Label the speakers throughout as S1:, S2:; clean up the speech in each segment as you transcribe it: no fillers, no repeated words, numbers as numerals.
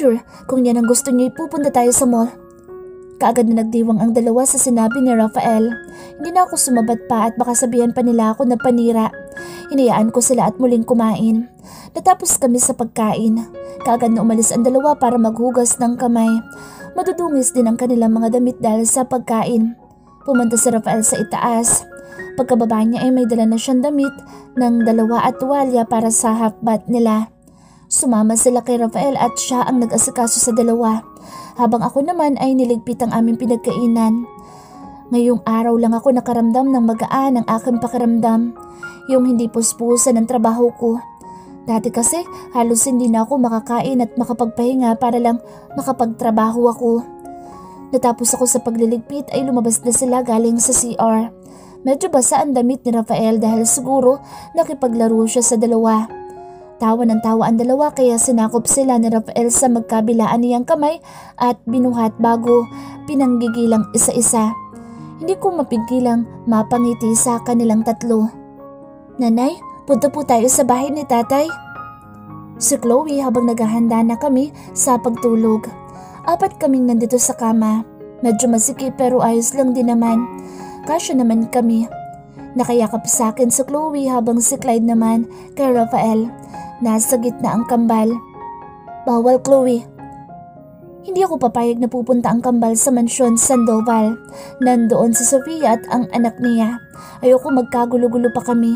S1: Sure, kung yan ang gusto niyo, pupunta tayo sa mall. Kaagad na nagdiwang ang dalawa sa sinabi ni Rafael. Hindi na ako sumabat pa at baka sabihan pa nila ako na panira. Hinayaan ko sila at muling kumain. Natapos kami sa pagkain. Kaagad na umalis ang dalawa para maghugas ng kamay. Madudungis din ang kanilang mga damit dahil sa pagkain. Pumunta si Rafael sa itaas. Pagkababa niya ay may dala na siyang damit ng dalawa at tuwalya para sa half bath nila. Sumama sila kay Rafael at siya ang nag-asikaso sa dalawa. Habang ako naman ay niligpit ang aming pinagkainan. Ngayong araw lang ako nakaramdam ng magaan ang aking pakiramdam. Yung hindi puspusan ng trabaho ko. Dati kasi halos hindi na ako makakain at makapagpahinga para lang makapagtrabaho ako. Natapos ako sa pagliligpit ay lumabas na sila galing sa CR. Medyo basa ang damit ni Rafael dahil siguro nakipaglaro siya sa dalawa. Tawa ng tawa ang dalawa kaya sinakop sila ni Rafael sa magkabilaan niyang kamay at binuhat bago pinanggigilang isa-isa. Hindi ko mapigilang mapangiti sa kanilang tatlo. Nanay, punta po tayo sa bahay ni tatay. Si Chloe habang naghahanda na kami sa pagtulog. 4 kaming nandito sa kama. Medyo masikip pero ayos lang din naman. Kasya naman kami. Nakayakap sa akin si Chloe habang si Clyde naman kay Rafael. Nasa gitna ang kambal. Bawal, Chloe. Hindi ako papayag na pupunta ang kambal sa mansyon Sandoval. Nandoon si Sofia at ang anak niya. Ayoko magkagulo-gulo pa kami.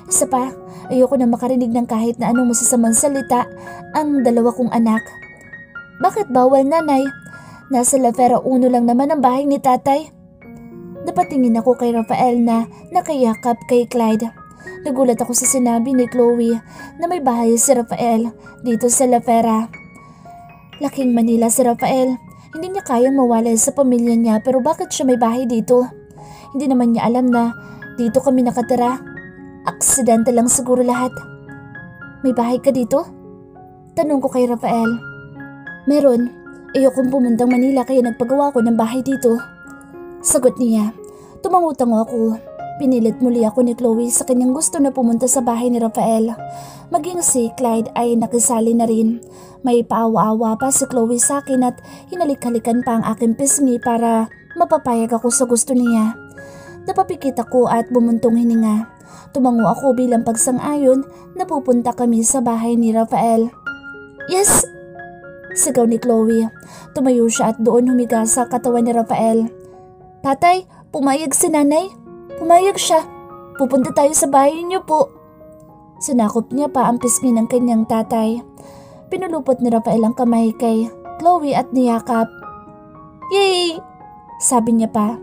S1: Isa pa, ayoko na makarinig ng kahit na anong masasamang salita ang dalawa kong anak. Bakit bawal, nanay? Nasa La Fera 1 lang naman ang bahay ni tatay. Napatingin ako kay Rafael na nakayakap kay Clyde. Nagulat ako sa sinabi ni Chloe na may bahay si Rafael dito sa La Fera. Laking Manila si Rafael. Hindi niya kayang mawalay sa pamilya niya pero bakit siya may bahay dito? Hindi naman niya alam na dito kami nakatira. Aksidente lang siguro lahat. May bahay ka dito? Tanong ko kay Rafael. Meron. Ayokong pumuntang Manila kaya nagpagawa ko ng bahay dito. Sagot niya. Tumangutango ako. Pinilit muli ako ni Chloe sa kanyang gusto na pumunta sa bahay ni Rafael. Maging si Clyde ay nakisali na rin. May paawa-awa pa si Chloe sa akin at hinalik-halikan pa ang aking pisngi para mapapayag ako sa gusto niya. Napapikit ako at bumuntong hininga. Tumango ako bilang pagsang-ayon na pupunta kami sa bahay ni Rafael. Yes! Sigaw ni Chloe. Tumayo siya at doon humiga sa katawan ni Rafael. Tatay, pumayag si nanay. Pumayag siya. Pupunta tayo sa bahay niyo po. Sinakop niya pa ang pisngi ng kanyang tatay. Pinulupot ni Rafael ang kamay kay Chloe at niyakap. Yay! Sabi niya pa.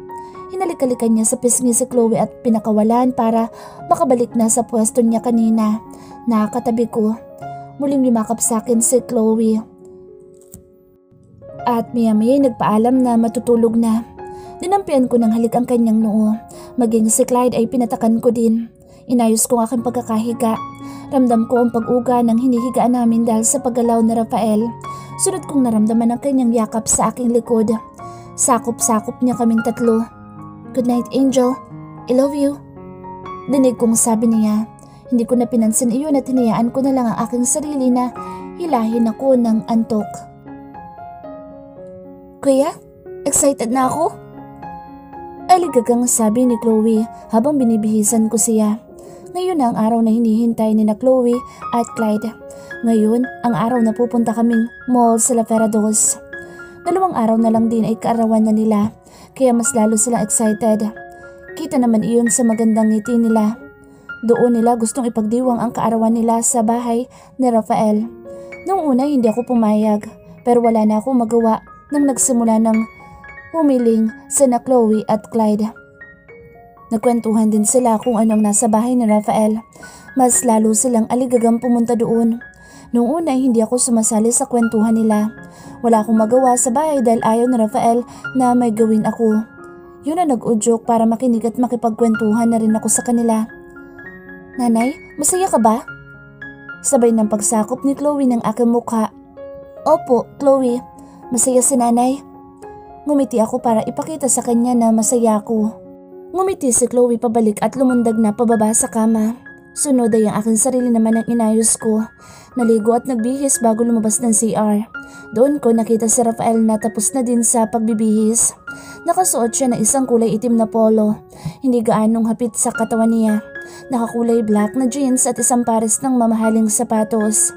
S1: Hinalik-halikan niya sa pisngi si Chloe at pinakawalan para makabalik na sa pwesto niya kanina. Nakakatabi ko. Muling lumakap sa akin si Chloe. At maya-maya nagpaalam na matutulog na. Dinampian ko ng halik ang kanyang noo. Maging si Clyde ay pinatakan ko din. Inayos ko ang aking pagkakahiga. Ramdam ko ang pag-uga ng hinihigaan namin dahil sa paggalaw ni Rafael. Sunod kong naramdaman ang kanyang yakap sa aking likod. Sakop-sakop niya kaming tatlo. Good night, Angel. I love you. Dinig kong sabi niya. Hindi ko na pinansin iyon at hinayaan ko na lang ang aking sarili na hilahin ako ng antok. Kuya, excited na ako? Aligagang sabi ni Chloe habang binibihisan ko siya. Ngayon na ang araw na hinihintay ni na Chloe at Clyde. Ngayon, ang araw na pupunta kaming mall sa La Fera 2. 2 araw na lang din ay kaarawan na nila, kaya mas lalo silang excited. Kita naman iyon sa magandang ngiti nila. Doon nila gustong ipagdiwang ang kaarawan nila sa bahay ni Rafael. Noong una hindi ako pumayag, pero wala na akong magawa nang nagsimula ng humiling sina Chloe at Clyde. Nagkwentuhan din sila kung anong nasa bahay ni Rafael. Mas lalo silang aligagang pumunta doon. Noong una hindi ako sumasali sa kwentuhan nila. Wala akong magawa sa bahay dahil ayaw ni Rafael na may gawin ako. Yun na nag-udyok para makinig at makipagkwentuhan na rin ako sa kanila. Nanay, masaya ka ba? Sabay ng pagsakop ni Chloe ng aking mukha. Opo, Chloe. Masaya si nanay. Ngumiti ako para ipakita sa kanya na masaya ako. Ngumiti si Chloe pabalik at lumundag na pababa sa kama. Sunod ay ang aking sarili naman ang inayos ko. Naligo at nagbihis bago lumabas ng CR. Doon ko nakita si Rafael na tapos na din sa pagbibihis. Nakasuot siya ng isang kulay itim na polo. Hindi gaanong hapit sa katawan niya. Nakakulay black na jeans at isang pares ng mamahaling sapatos.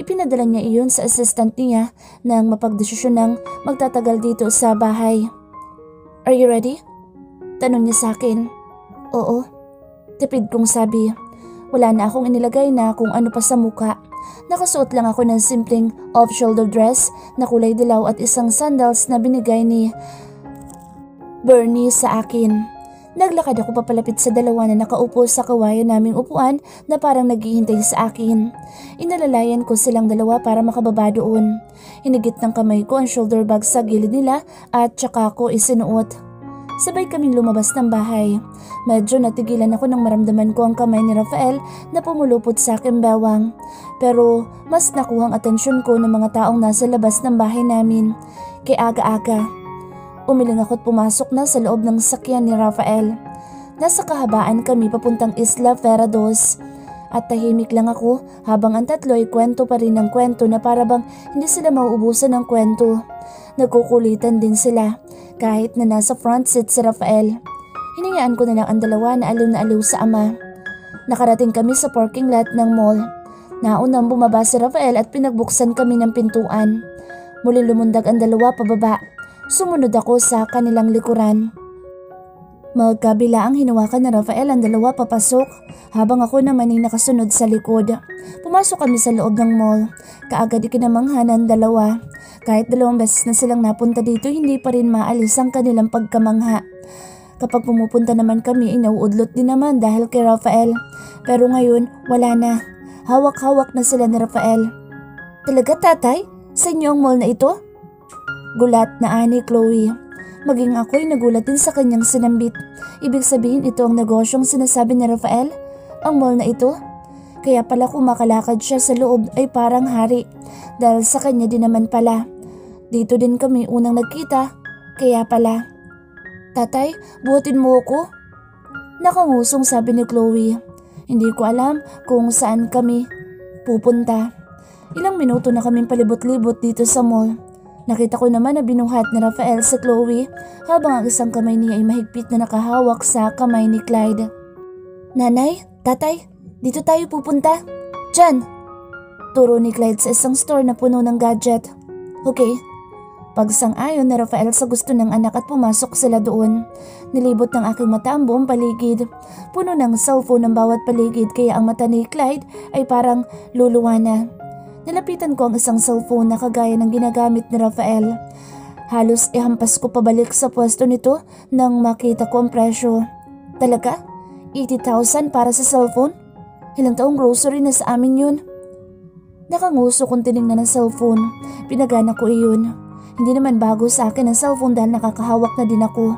S1: Ipinadala niya iyon sa assistant niya nang mapagdesisyon ng magtatagal dito sa bahay. "Are you ready?" Tanong niya sa akin. "Oo." Tipid kong sabi. Wala na akong inilagay na kung ano pa sa muka. Nakasuot lang ako ng simpleng off-shoulder dress na kulay dilaw at isang sandals na binigay ni Bernie sa akin. Naglakad ako papalapit sa dalawa na nakaupo sa kawayan naming upuan na parang naghihintay sa akin. Inalalayan ko silang dalawa para makababa doon. Hinigit ng kamay ko ang shoulder bag sa gilid nila at tsaka ko isinuot. Sabay kaming lumabas ng bahay. Medyo natigilan ako nang maramdaman ko ang kamay ni Rafael na pumulupot sa aking bewang. Pero mas nakuha ang atensyon ko ng mga taong nasa labas ng bahay namin. Kaya aga-aga. Umiling ako't pumasok na sa loob ng sakyan ni Rafael. Nasa kahabaan kami papuntang Isla Ferados. At tahimik lang ako habang ang tatlo ay kwento pa rin ng kwento na parabang hindi sila mauubusan ng kwento. Nagkukulitan din sila kahit na nasa front seat si Rafael. Hinayaan ko na lang ang dalawa na aliw sa ama. Nakarating kami sa parking lot ng mall. Naunang bumaba si Rafael at pinagbuksan kami ng pintuan. Muli lumundag ang dalawa pababa. Sumunod ako sa kanilang likuran. Magkabila ang hinawakan ni Rafael ang dalawa papasok habang ako naman ay nakasunod sa likod. Pumasok kami sa loob ng mall. Kaagad ikinamangha ng dalawa. Kahit 2 beses na silang napunta dito, hindi pa rin maalis ang kanilang pagkamangha. Kapag pumupunta naman kami, inauudlot din naman dahil kay Rafael. Pero ngayon, wala na. Hawak-hawak na sila ni Rafael. "Talaga tatay? Sa inyo ang mall na ito?" Gulat na ani Chloe. Maging ako'y nagulat din sa kanyang sinambit. Ibig sabihin ito ang negosyong sinasabi ni Rafael? Ang mall na ito? Kaya pala kumakalakad siya sa loob ay parang hari. Dahil sa kanya din naman pala. Dito din kami unang nagkita. Kaya pala. "Tatay, buhatin mo ako?" Nakangusong sabi ni Chloe. Hindi ko alam kung saan kami pupunta. Ilang minuto na kaming palibot-libot dito sa mall. Nakita ko naman na binuhat ni Rafael sa Chloe habang ang isang kamay niya ay mahigpit na nakahawak sa kamay ni Clyde. "Nanay, tatay, dito tayo pupunta. Diyan!" Turo ni Clyde sa isang store na puno ng gadget. "Okay." Pagsang-ayon ni Rafael sa gusto ng anak at pumasok sila doon. Nilibot ng aking mata ang buong paligid. Puno ng cellphone ang bawat paligid kaya ang mata ni Clyde ay parang luluwa na. Nilapitan ko ang isang cellphone na kagaya ng ginagamit ni Rafael. Halos ihampas ko pabalik sa pwesto nito nang makita ko ang presyo. Talaga? 80,000 para sa cellphone? Ilang taong grocery na sa amin yun. Nakanguso kong tinignan ng cellphone. Pinagana ko iyon. Hindi naman bago sa akin ang cellphone dahil nakakahawak na din ako.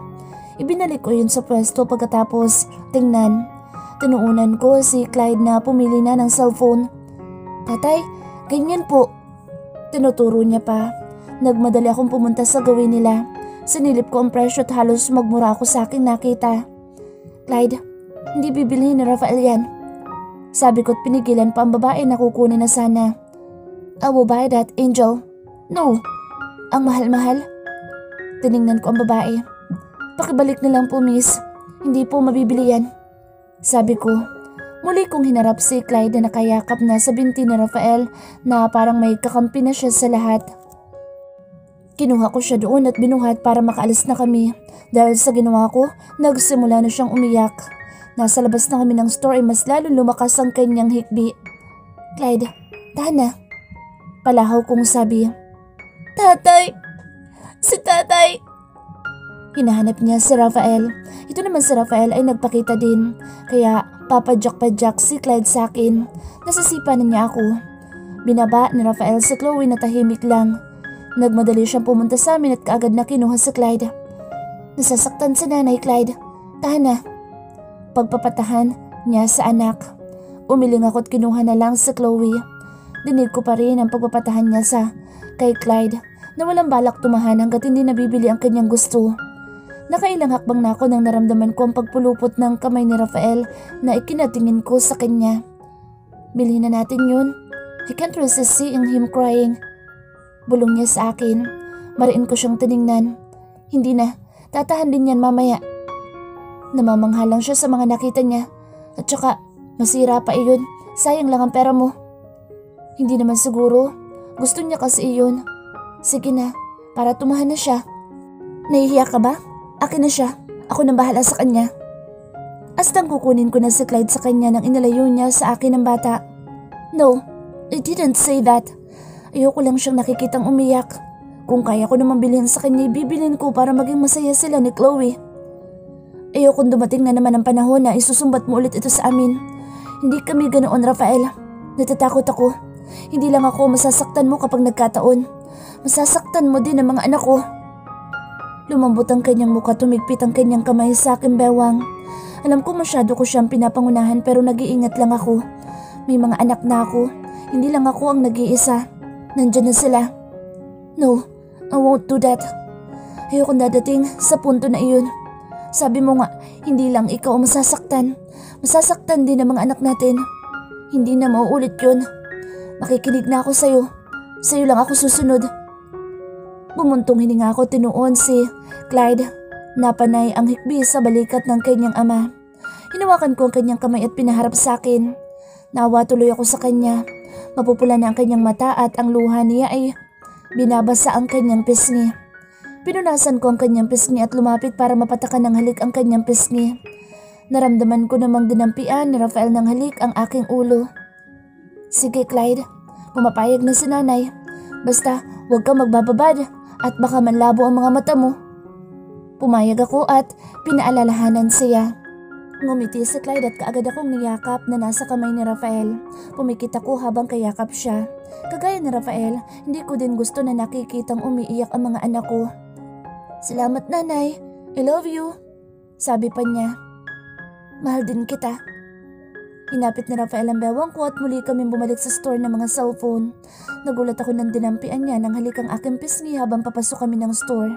S1: Ibinalik ko yun sa pwesto pagkatapos tingnan. Tinuunan ko si Clyde na pumili na ng cellphone. "Tatay, ganyan po." Tinuturo niya pa. Nagmadali akong pumunta sa gawin nila. Sinilip ko ang presyo at halos magmura ako sa aking nakita. "Clyde, hindi bibilihin ni Rafael yan." Sabi ko't pinigilan pa ang babae na kukunin na sana. "I will buy that, Angel." "No." "Ang mahal-mahal." Tiningnan ko ang babae. "Pakibalik na lang po, miss. Hindi po mabibili yan." Sabi ko. Muli kong hinarap si Clyde na nakayakap na sa binti ni Rafael na parang may kakampi na siya sa lahat. Kinuha ko siya doon at binuhat para makaalis na kami. Dahil sa ginawa ko, nagsimula na siyang umiyak. Nasa labas na kami ng store ay mas lalo lumakas ang kanyang hikbi. "Clyde, tahan na." Palahaw kong sabi. "Tatay! Si tatay!" Hinahanap niya si Rafael. Ito naman si Rafael ay nagpakita din. Kaya papadyak-padyak si Clyde sa akin. Nasasipa na niya ako. Binaba ni Rafael si Chloe na tahimik lang. Nagmadali siyang pumunta sa amin at kaagad na kinuha si Clyde. "Nasasaktan si nanay, Clyde. Tahan na." Pagpapatahan niya sa anak. Umiling ako't kinuha na lang si Chloe. Dinig ko pa rin ang pagpapatahan niya kay Clyde na walang balak tumahan hanggat hindi nabibili ang kanyang gusto. Nakailang hakbang na ako nang naramdaman ko ang pagpulupot ng kamay ni Rafael na ikinatingin ko sa kanya. Bilhin na natin yun. I can't resist seeing him crying. Bulong niya sa akin. Mariin ko siyang tiningnan. Hindi na, tatahan din yan mamaya. Namamangha lang siya sa mga nakita niya. At saka, masira pa iyon. Sayang lang ang pera mo. Hindi naman siguro. Gusto niya kasi iyon. Sige na, para tumahan na siya. Nahihiya ka ba? Akin na siya. Ako nang bahala sa kanya. Astang kukunin ko na si Clyde sa kanya nang inalayo niya sa akin ng bata. No, I didn't say that. Ayoko lang siyang nakikitang umiyak. Kung kaya ko naman bilhin sa kanya, bibilin ko para maging masaya sila ni Chloe. Ayokong dumating na naman ang panahon na isusumbat mo ulit ito sa amin. Hindi kami ganoon, Rafael. Natatakot ako. Hindi lang ako masasaktan mo kapag nagkataon. Masasaktan mo din ang mga anak ko. Lumambot ang kanyang muka, tumigpit ang kanyang kamay sa aking bewang. Alam ko masyado ko siyang pinapangunahan pero nag-iingat lang ako. May mga anak na ako. Hindi lang ako ang nag-iisa. Nandyan na sila. No, I won't do that. Ayokong dadating sa punto na iyon. Sabi mo nga, hindi lang ikaw ang masasaktan. Masasaktan din ang mga anak natin. Hindi na mauulit yun. Makikinig na ako sa'yo. Sa'yo lang ako susunod. Bumuntong hininga ako, tinuon si Clyde. Napanay ang hikbi sa balikat ng kanyang ama. Hinawakan ko ang kanyang kamay at pinaharap sa akin. Naawa tuloy ako sa kanya. Mapupula na ang kanyang mata at ang luha niya ay binabasa ang kanyang pisngi. Pinunasan ko ang kanyang pisngi at lumapit para mapatakan ng halik ang kanyang pisngi. Naramdaman ko namang dinampian ni Rafael ng halik ang aking ulo. Sige Clyde, pumapayag na si nanay. Basta huwag kang magbababad at baka manlabo ang mga mata mo. Pumayag ako at pinaalalahanan siya. Ngumiti si Clyde at kaagad akong niyakap na nasa kamay ni Rafael. Pumikit ako habang kayakap siya. Kagaya ni Rafael, hindi ko din gusto na nakikitang umiiyak ang mga anak ko. Salamat nanay, I love you, sabi pa niya. Mahal din kita. Hinapit ni Rafael ang bewang ko at muli kami bumalik sa store ng mga cellphone. Nagulat ako nang dinampian niya ng halik ang aking pisngi habang papasok kami ng store.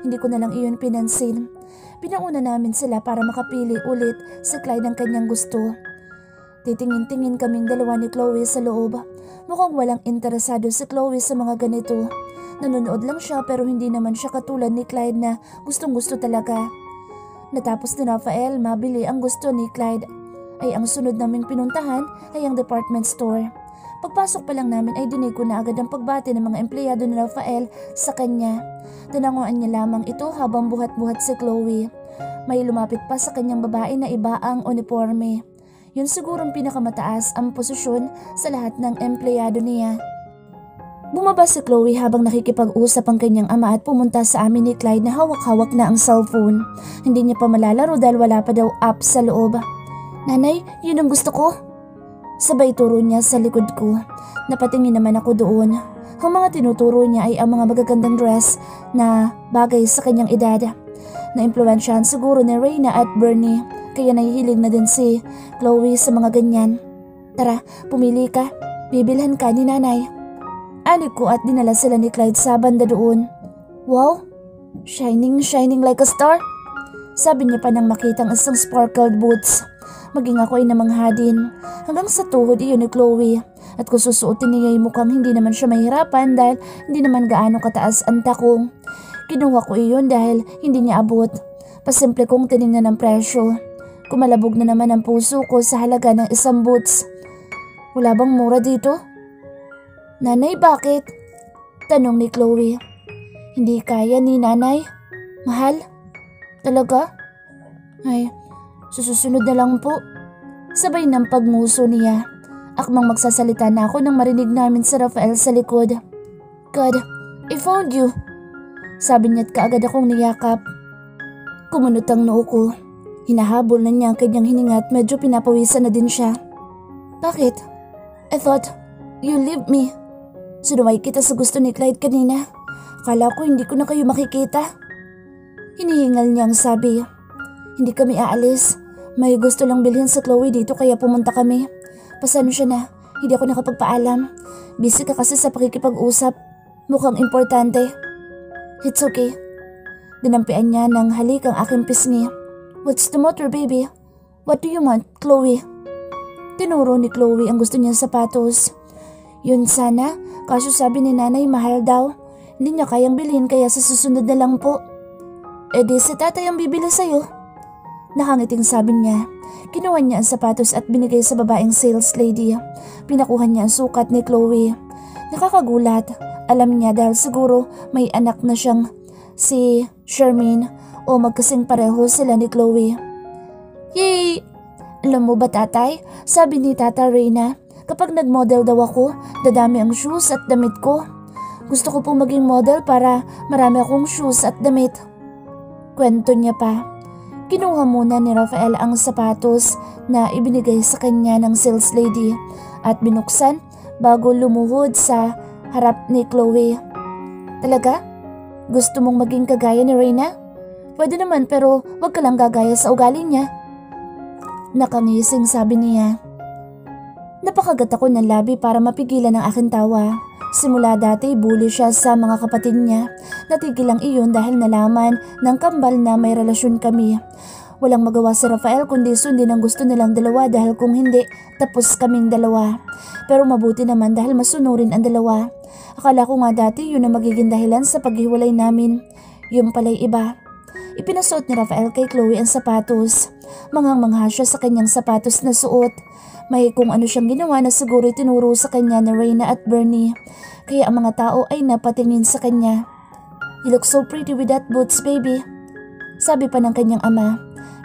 S1: Hindi ko na lang iyon pinansin. Pinauna namin sila para makapili ulit si Clyde ng kanyang gusto. Titingin-tingin kaming dalawa ni Chloe sa loob. Mukhang walang interesado si Chloe sa mga ganito. Nanonood lang siya pero hindi naman siya katulad ni Clyde na gustong-gusto talaga. Natapos ni Rafael mabili ang gusto ni Clyde. Ay ang sunod naming pinuntahan ay ang department store. Pagpasok pa lang namin ay dinig ko na agad ang pagbati ng mga empleyado ni Rafael sa kanya. Tinanguan niya lamang ito habang buhat-buhat si Chloe. May lumapit pa sa kanyang babae na iba ang uniforme. Yun sigurong pinakamataas ang posisyon sa lahat ng empleyado niya. Bumaba si Chloe habang nakikipag-usap ang kanyang ama at pumunta sa amin ni Clyde na hawak-hawak na ang cellphone. Hindi niya pa malalaro dahil wala pa daw app sa loob. Nanay, yun ang gusto ko. Sabay turo niya sa likod ko. Napatingin naman ako doon. Ang mga tinuturo niya ay ang mga magagandang dress na bagay sa kanyang edad. Na-impluwensyahan siguro ni Reyna at Bernie, kaya nahihilig na din si Chloe sa mga ganyan. Tara, pumili ka. Bibilhan ka ni nanay. Anik ko at dinala sila ni Clyde sa banda doon. Wow, shining like a star. Sabi niya pa nang makita ang isang sparkled boots. Maging ako ay namangha din. Hanggang sa tuhod iyon ni Chloe. At kung susuotin niya ay mukhang hindi naman siya mahirapan dahil hindi naman gaano kataas ang takong. Kinuha ko iyon dahil hindi niya abot. Pasimple kong tinignan ang presyo. Kumalabog na naman ang puso ko sa halaga ng isang boots. Wala bang mura dito? Nanay, bakit? Tanong ni Chloe. Hindi kaya ni nanay. Mahal? Talaga? Ay, susunod na lang po. Sabay ng pagmuso niya. Akmang magsasalita na ako nang marinig namin si Rafael sa likod. God, I found you. Sabi niya't kaagad akong niyakap. Kumunot ang noo ko. Hinahabol na niya ang kanyang hininga at medyo pinapawisan na din siya. Bakit? I thought you leave me. Sinuway kita sa gusto ni Clyde kanina. Akala ko hindi ko na kayo makikita. Hinihingal niya ang sabi. Hindi kami aalis. May gusto lang bilhin sa Chloe dito kaya pumunta kami. Pasensya na, hindi ako nakapagpaalam. Busy ka kasi sa pakikipag-usap. Mukhang importante. It's okay. Dinampian niya ng halik ang aking pisngi. What's the matter, baby? What do you want, Chloe? Tinuro ni Chloe ang gusto niyang sapatos. Yun sana, kaso sabi ni nanay mahal daw. Hindi niya kayang bilhin kaya sa susunod na lang po. E di si tatay ang bibili sa'yo. Nakangiting sabi niya. Kinuha niya ang sapatos at binigay sa babaeng sales lady. Pinakuha niya ang sukat ni Chloe. Nakakagulat. Alam niya dahil siguro may anak na siyang si Charmaine o magkasing pareho sila ni Chloe. Yay! Alam mo ba tatay, sabi ni Tata Reyna, kapag nag-model daw ako, dadami ang shoes at damit ko. Gusto ko pong maging model para marami akong shoes at damit. Kwento niya pa. Kinuha muna ni Rafael ang sapatos na ibinigay sa kanya ng sales lady at binuksan bago lumuhod sa harap ni Chloe. Talaga? Gusto mong maging kagaya ni Reyna? Pwede naman pero wag ka lang gagaya sa ugali niya. Nakangising sabi niya. Napakagat ako ng labi para mapigilan ang aking tawa. Simula dati bully siya sa mga kapatid niya. Natigil lang iyon dahil nalaman ng kambal na may relasyon kami. Walang magawa si Rafael kundi sundin ang gusto nilang dalawa dahil kung hindi, tapos kaming dalawa. Pero mabuti naman dahil masunurin ang dalawa. Akala ko nga dati yun ang magiging dahilan sa paghiwalay namin. Yung pala'y iba. Ipinasuot ni Rafael kay Chloe ang sapatos. Manghang-mangha siya sa kanyang sapatos na suot. May kung ano siyang ginawa na siguro tinuro sa kanya ni Reyna at Bernie. Kaya ang mga tao ay napatingin sa kanya. You look so pretty with that boots, baby. Sabi pa ng kanyang ama.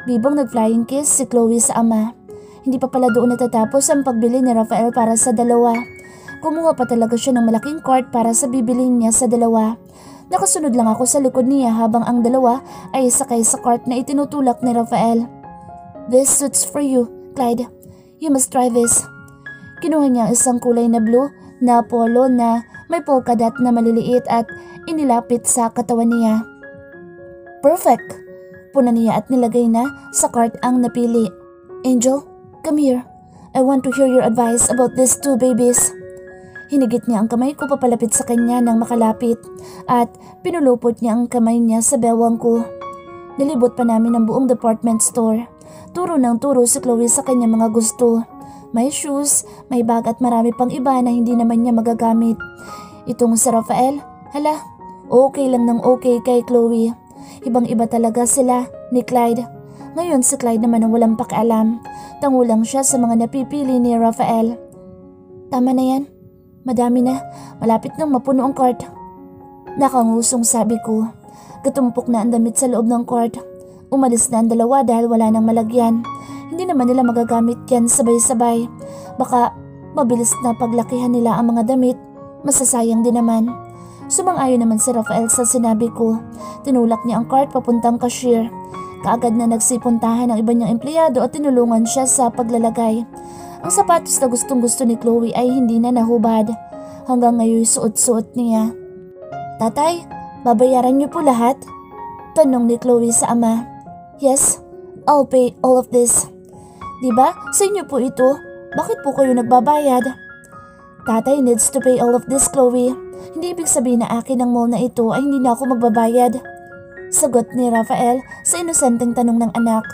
S1: Bibong nag-flying kiss si Chloe sa ama. Hindi pa pala doon natatapos ang pagbili ni Rafael para sa dalawa. Kumuha pa talaga siya ng malaking cart para sa bibilhin niya sa dalawa. Nakasunod lang ako sa likod niya habang ang dalawa ay sakay sa cart na itinutulak ni Rafael. This suits for you, Clyde. You must try this. Kinuha niya ang isang kulay na blue na polo na may polka dot na maliliit at inilapit sa katawan niya. Perfect! Puna niya at nilagay na sa cart ang napili. Angel, come here. I want to hear your advice about these two babies. Hinigit niya ang kamay ko papalapit sa kanya nang makalapit at pinulupot niya ang kamay niya sa bewang ko. Nilibot pa namin ang buong department store. Turo ng turo si Chloe sa kanya mga gusto. May shoes, may bag at marami pang iba na hindi naman niya magagamit. Itong si Rafael, hala, okay lang ng okay kay Chloe. Ibang-iba talaga sila ni Clyde. Ngayon si Clyde naman ang walang pakialam. Tango lang siya sa mga napipili ni Rafael. Tama na yan. Madami na. Malapit nang mapuno ang cart. Nakangusong sabi ko. Gatumpok na ang damit sa loob ng cart. Umalis na ang dalawa dahil wala nang malagyan. Hindi naman nila magagamit yan sabay-sabay. Baka mabilis na paglakihan nila ang mga damit. Masasayang din naman. Sumang-ayon naman si Rafael sa sinabi ko. Tinulak niya ang cart papuntang cashier. Kaagad na nagsipuntahan ang iba niyang empleyado at tinulungan siya sa paglalagay. Ang sapatos na gustong-gusto ni Chloe ay hindi na nahubad. Hanggang ngayon suot-suot niya. Tatay, babayaran niyo po lahat? Tanong ni Chloe sa ama. Yes, I'll pay all of this. Diba? Sa inyo po ito. Bakit po kayo nagbabayad? Tatay needs to pay all of this, Chloe. Hindi ibig sabihin na akin ang mall na ito ay hindi na ako magbabayad. Sagot ni Rafael sa inosenteng tanong ng anak.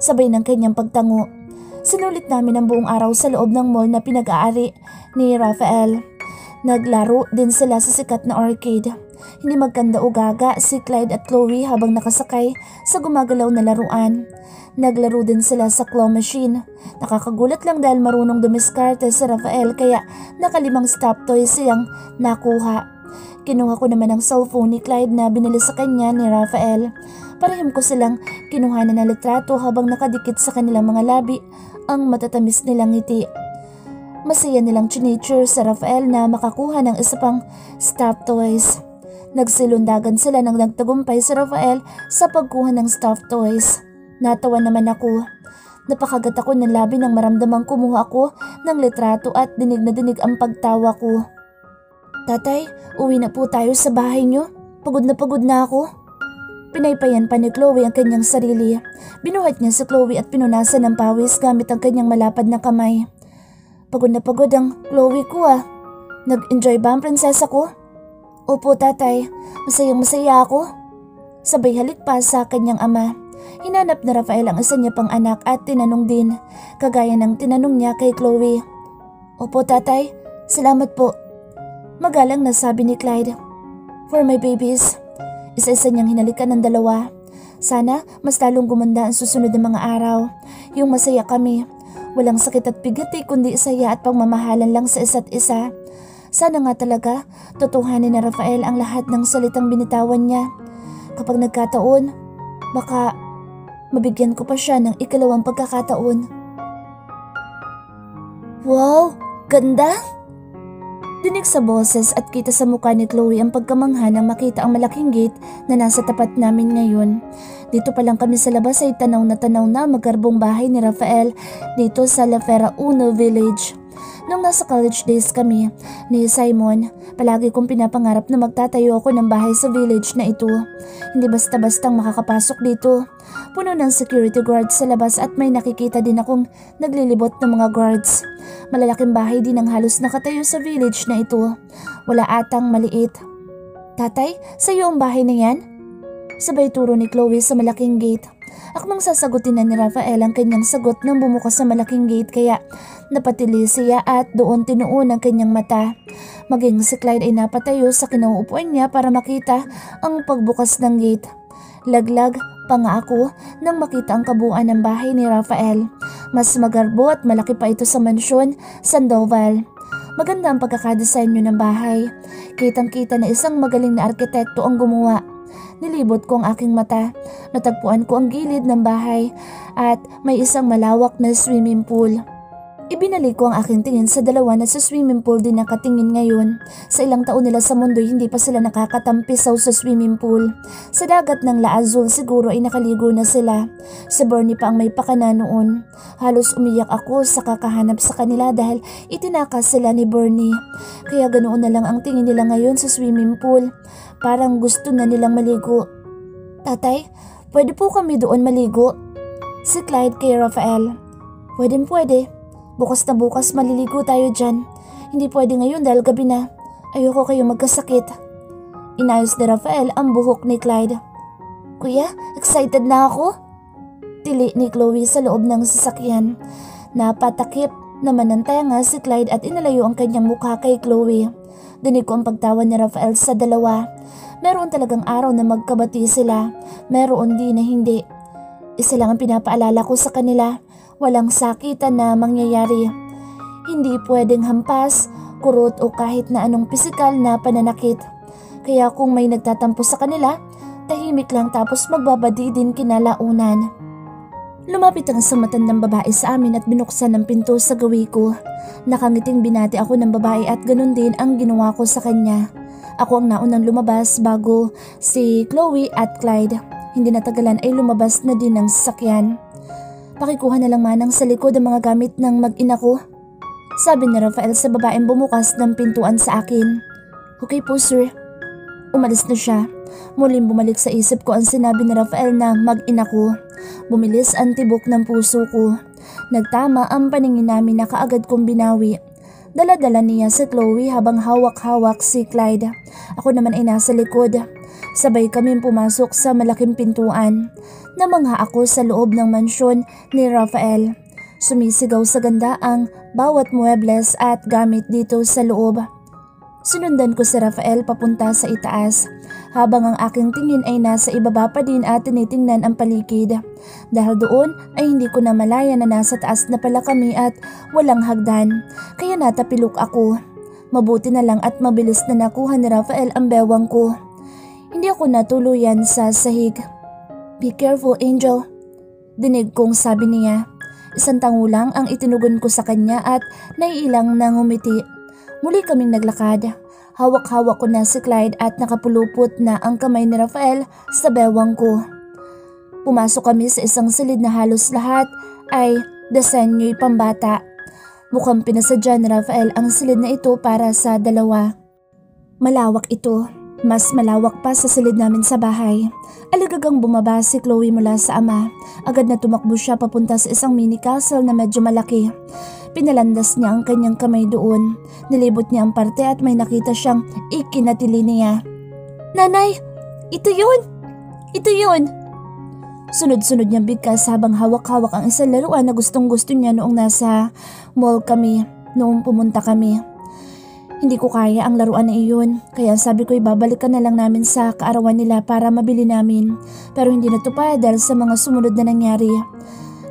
S1: Sabay ng kanyang pagtango. Sinulit namin ang buong araw sa loob ng mall na pinag-aari ni Rafael. Naglaro din sila sa sikat na arcade. Hindi magkanda o gaga si Clyde at Chloe habang nakasakay sa gumagalaw na laruan. Naglaro din sila sa claw machine. Nakakagulat lang dahil marunong dumiskarte si Rafael kaya nakalimang stop toy siyang nakuha. Kinuha ko naman ang cellphone ni Clyde na binili sa kanya ni Rafael. Parehim ko silang kinuha na litrato habang nakadikit sa kanilang mga labi ang matatamis nilang ngiti. Masaya nilang chinichir sa Rafael na makakuha ng isa pang stuffed toys. Nagsilundagan sila nang nagtagumpay si Rafael sa pagkuha ng stuffed toys. Natawa naman ako. Napakagat ako ng labi nang maramdamang kumuha ako ng litrato at dinig na dinig ang pagtawa ko. Tatay, uwi na po tayo sa bahay niyo. Pagod na ako. Pinaypayan pa ni Chloe ang kanyang sarili. Binuhat niya si Chloe at pinunasan ng pawis gamit ang kanyang malapad na kamay. Pagod na pagod ang Chloe ko ah. Nag-enjoy ba ang prinsesa ko? Opo tatay, masayang masaya ako. Sabay halik pa sa kanyang ama. Hinanap na Rafael ang isa niya pang anak at tinanong din, kagaya ng tinanong niya kay Chloe. Opo tatay, salamat po. Magalang na sabi ni Clyde. For my babies. Isa-isa niyang hinalikan ng dalawa. Sana mas lalong gumanda ang susunod na mga araw. Yung masaya kami. Walang sakit at bigati kundi saya at pagmamahalan lang sa isa't isa. Sana nga talaga totohanin na Rafael ang lahat ng salitang binitawan niya. Kapag nagkataon, baka mabigyan ko pa siya ng ikalawang pagkakataon. Wow! Ganda! Dinig sa boses at kita sa mukha ni Chloe ang pagkamangha nang makita ang malaking gate na nasa tapat namin ngayon. Dito pa lang kami sa labas ay tanaw na magkarbong bahay ni Rafael dito sa La Fera Uno Village. Nung nasa college days kami ni Simon, palagi kong pinapangarap na magtatayo ako ng bahay sa village na ito. Hindi basta-bastang makakapasok dito. Puno ng security guards sa labas at may nakikita din akong naglilibot ng mga guards. Malalaking bahay din ang halos nakatayo sa village na ito. Wala atang maliit. Tatay, sa'yo ang bahay na yan? Sabay turo ni Chloe sa malaking gate. Akmang sasagutin na ni Rafael ang kanyang sagot nang bumukas sa malaking gate kaya napatili siya at doon tinuon ang kanyang mata. Maging si Clyde ay napatayo sa kinauupuan niya para makita ang pagbukas ng gate. Laglag pa nga ako nang makita ang kabuuan ng bahay ni Rafael. Mas magarbo at malaki pa ito sa mansyon Sandoval. Maganda ang pagkakadesenyo ng bahay. Kitang-kita na isang magaling na arkitekto ang gumawa. Nilibot ko ang aking mata. Natagpuan ko ang gilid ng bahay at may isang malawak na swimming pool. Ibinalik ko ang aking tingin sa dalawa na sa swimming pool din nakatingin ngayon. Sa ilang taon nila sa mundo hindi pa sila nakakatampisaw sa swimming pool. Sa dagat ng La Azul siguro ay nakaligo na sila. Si Bernie pa ang may pakana noon. Halos umiyak ako sa kakahanap sa kanila dahil itinakas sila ni Bernie. Kaya ganoon na lang ang tingin nila ngayon sa swimming pool. Parang gusto na nilang maligo. Tatay, pwede po kami doon maligo? Si Clyde kay Rafael. Pwede. Bukas na bukas maliligo tayo dyan. Hindi pwede ngayon dahil gabi na. Ayoko kayo magkasakit. Inayos ni Rafael ang buhok ni Clyde. Kuya, excited na ako. Tili ni Chloe sa loob ng sasakyan. Napatakip naman ng tenga si Clyde at inalayo ang kanyang mukha kay Chloe. Dinig ko ang pagtawa ni Rafael sa dalawa. Meron talagang araw na magkabati sila. Meron din na hindi. Isa lang ang pinapaalala ko sa kanila. Walang sakitan na mangyayari. Hindi pwedeng hampas, kurot o kahit na anong pisikal na pananakit. Kaya kung may nagtatampo sa kanila, tahimik lang tapos magbabadi din kinalaunan. Lumapit ang isang matandang babae sa amin at binuksan ang pinto sa gawi ko. Nakangiting binati ako ng babae at ganun din ang ginawa ko sa kanya. Ako ang naunang lumabas bago si Chloe at Clyde. Hindi natagalan ay lumabas na din ang sasakyan. Pakikuha na lang manang sa likod ang mga gamit ng mag-ina ko. Sabi ni Rafael sa babaeng bumukas ng pintuan sa akin. Okay po sir. Umalis na siya. Muling bumalik sa isip ko ang sinabi ni Rafael na mag-ina ko. Bumilis ang tibok ng puso ko. Nagtama ang paningin namin na kaagad kong binawi. Dala-dala niya si Chloe habang hawak-hawak si Clyde. Ako naman ay nasa likod. Sabay kaming pumasok sa malaking pintuan. Namangha ako sa loob ng mansyon ni Rafael. Sumisigaw sa ganda ang bawat muebles at gamit dito sa loob. Sinundan ko si Rafael papunta sa itaas, habang ang aking tingin ay nasa ibaba pa din at tinitingnan ang paligid. Dahil doon ay hindi ko na malaya na nasa taas na pala kami at walang hagdan, kaya natapilok ako. Mabuti na lang at mabilis na nakuha ni Rafael ang bewang ko. Hindi ako natuluyan sa sahig. Be careful, Angel. Dinig kong sabi niya. Isang tango lang ang itinugon ko sa kanya at naiilang na ngumiti. Muli kaming naglakad. Hawak-hawak ko na si Clyde at nakapulupot na ang kamay ni Rafael sa bewang ko. Pumasok kami sa isang silid na halos lahat ay disenyo'y pambata. Mukhang pinasadya ni Rafael ang silid na ito para sa dalawa. Malawak ito. Mas malawak pa sa silid namin sa bahay. Aligagang bumaba si Chloe mula sa ama. Agad na tumakbo siya papunta sa isang mini castle na medyo malaki. Pinalandas niya ang kanyang kamay doon. Nilibot niya ang parte at may nakita siyang ikinatili niya. Nanay! Ito yun! Ito yun! Sunod-sunod niyang bigkas habang hawak-hawak ang isang laruan na gustong-gusto niya noong nasa mall kami, noong pumunta kami. Hindi ko kaya ang laruan na iyon, kaya sabi ko ibabalikan na lang namin sa kaarawan nila para mabili namin. Pero hindi natupad dahil sa mga sumunod na nangyari.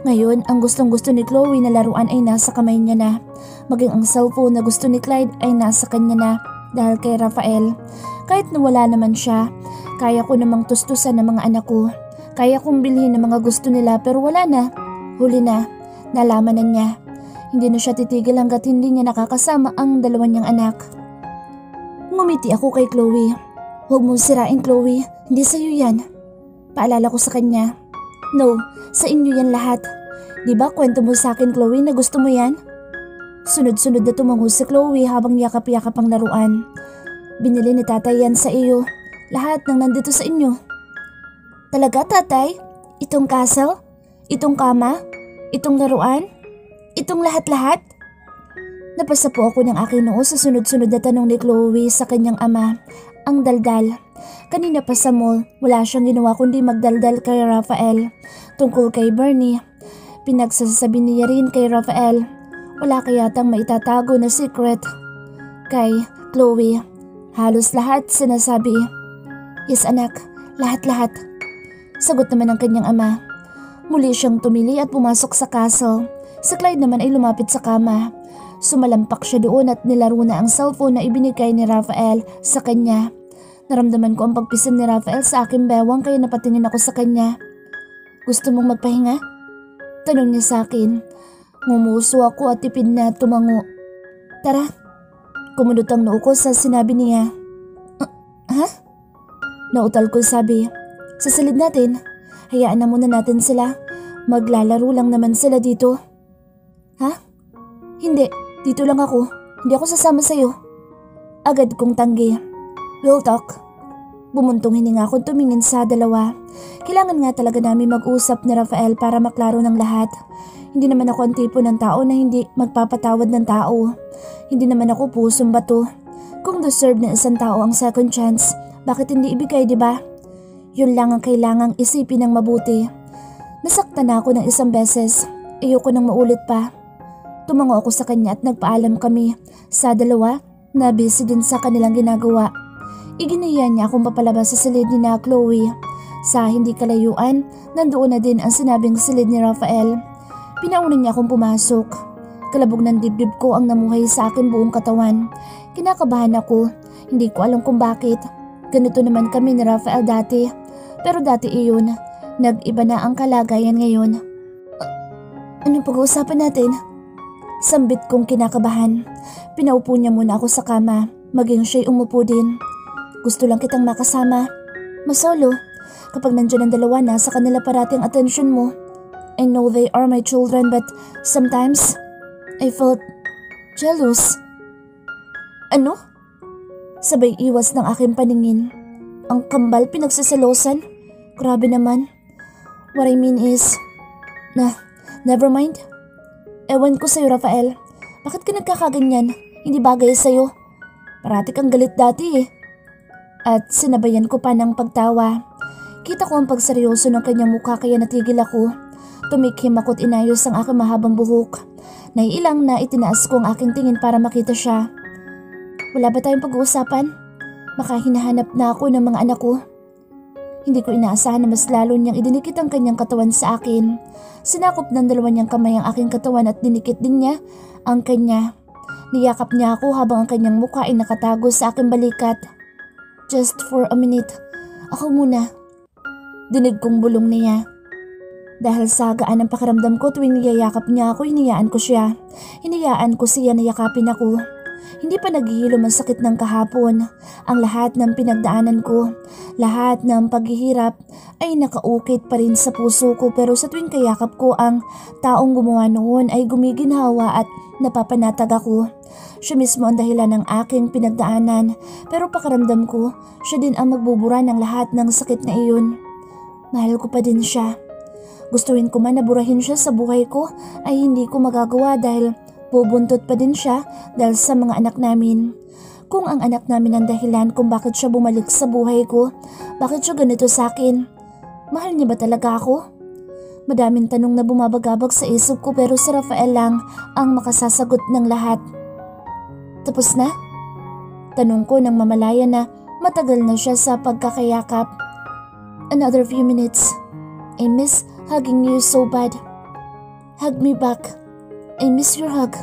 S1: Ngayon, ang gustong-gusto ni Chloe na laruan ay nasa kamay niya na. Maging ang cellphone na gusto ni Clyde ay nasa kanya na dahil kay Rafael. Kahit nawala naman siya, kaya ko namang tustusan ng mga anak ko. Kaya kong bilhin ng mga gusto nila pero wala na. Huli na, nalaman na niya. Hindi na siya titigil hanggat hindi niya nakakasama ang dalawa niyang anak. Ngumiti ako kay Chloe. Huwag mong sirain, Chloe. Hindi sa'yo yan. Paalala ko sa kanya. No, sa inyo yan lahat. Diba kwento mo sa akin, Chloe, na gusto mo yan? Sunod-sunod na tumango si Chloe habang yakap-yakap ang laruan. Binili ni tatay yan sa iyo. Lahat ng nandito sa inyo. Talaga, tatay? Itong castle? Itong kama? Itong laruan? Itong lahat-lahat? Napasa po ako ng aking noo sa sunod-sunod na tanong ni Chloe sa kanyang ama, ang daldal. Kanina pa sa mall, wala siyang ginawa kundi magdaldal kay Rafael. Tungkol kay Bernie, pinagsasabi niya rin kay Rafael, wala kayatang maitatago na secret. Kay Chloe, halos lahat sinasabi. Yes anak, lahat-lahat. Sagot naman ng kanyang ama. Muli siyang tumili at pumasok sa castle. Si Clyde naman ay lumapit sa kama. Sumalampak siya doon at nilaro na ang cellphone na ibinigay ni Rafael sa kanya. Naramdaman ko ang pagpisim ni Rafael sa aking bewang kaya napatingin ako sa kanya. Gusto mong magpahinga? Tanong niya sa akin. Ngumuso ako at tipid na tumango. Tara. Kumunot ang noo ko sa sinabi niya. Ha? Nautal ko sabi. Sa silid natin. Hayaan na muna natin sila. Maglalaro lang naman sila dito. Ha? Hindi, dito lang ako. Hindi ako sasama sa'yo. Agad kong tanggi. We'll talk. Bumuntong hininga akong tumingin sa dalawa. Kailangan nga talaga namin mag-usap ni Rafael para maklaro ng lahat. Hindi naman ako ang tipo ng tao na hindi magpapatawad ng tao. Hindi naman ako pusong bato. Kung deserve ng isang tao ang second chance, bakit hindi ibigay, diba? Yun lang ang kailangang isipin ng mabuti. Nasaktan na ako ng isang beses. Ayoko nang maulit pa. Tumango ako sa kanya at nagpaalam kami sa dalawa na busy din sa kanilang ginagawa. Iginaya niya akong papalabas sa silid ni na Chloe. Sa hindi kalayuan, nandoon na din ang sinabing silid ni Rafael. Pinauna niya akong pumasok. Kalabog ng dibdib ko ang namuhay sa akin buong katawan. Kinakabahan ako. Hindi ko alam kung bakit. Ganito naman kami ni Rafael dati. Pero dati iyon. Nag-iba na ang kalagayan ngayon. Anong pag-uusapan natin? Sambit kong kinakabahan. Pinaupo niya muna ako sa kama. Maging siya'y umupo din. Gusto lang kitang makasama. Masolo. Kapag nandiyan ang dalawa na sa kanila parating attention mo. I know they are my children but sometimes I felt jealous. Ano? Sabay iwas ng aking paningin. Ang kambal pinagsasalosan? Grabe naman. What I mean is, never mind. Ewan ko sa'yo, Rafael. Bakit ka nagkakaganyan? Hindi bagay sa'yo. Parati kang galit dati eh. At sinabayan ko pa ng pagtawa. Kita ko ang pagseryoso ng kanyang mukha kaya natigil ako. Tumikhim ako't inayos ang aking mahabang buhok. Naiilang na itinaas ko ang aking tingin para makita siya. Wala ba tayong pag-uusapan? Baka hinahanap na ako ng mga anak ko. Hindi ko inaasahan na mas lalo niyang idinikit ang kanyang katawan sa akin. Sinakop ng dalawa niyang kamay ang aking katawan at dinikit din niya ang kanya. Niyakap niya ako habang ang kanyang mukha ay nakatago sa aking balikat. Just for a minute. Ako muna. Dinig kong bulong niya. Dahil sa gaan ng pakiramdam ko tuwing niyayakap niya ako, hinayaan ko siya. Hinayaan ko siya na yakapin ako. Hindi pa naghihilom ang sakit ng kahapon. Ang lahat ng pinagdaanan ko, lahat ng paghihirap ay nakaukit pa rin sa puso ko pero sa tuwing kayakap ko ang taong gumawa noon ay gumiginhawa at napapanatag ako. Siya mismo ang dahilan ng aking pinagdaanan, pero pakiramdam ko, siya din ang magbubura ng lahat ng sakit na iyon. Mahal ko pa din siya. Gustuin ko man na burahin siya sa buhay ko ay hindi ko magagawa dahil bubuntot pa din siya dahil sa mga anak namin. Kung ang anak namin ang dahilan kung bakit siya bumalik sa buhay ko, bakit siya ganito sa akin? Mahal niya ba talaga ako? Madaming tanong na bumabagabag sa isip ko pero si Rafael lang ang makasasagot ng lahat. Tapos na? Tanong ko nang mamalaya na matagal na siya sa pagkakayakap. Another few minutes. I miss hugging you so bad. Hug me back. I miss your hug.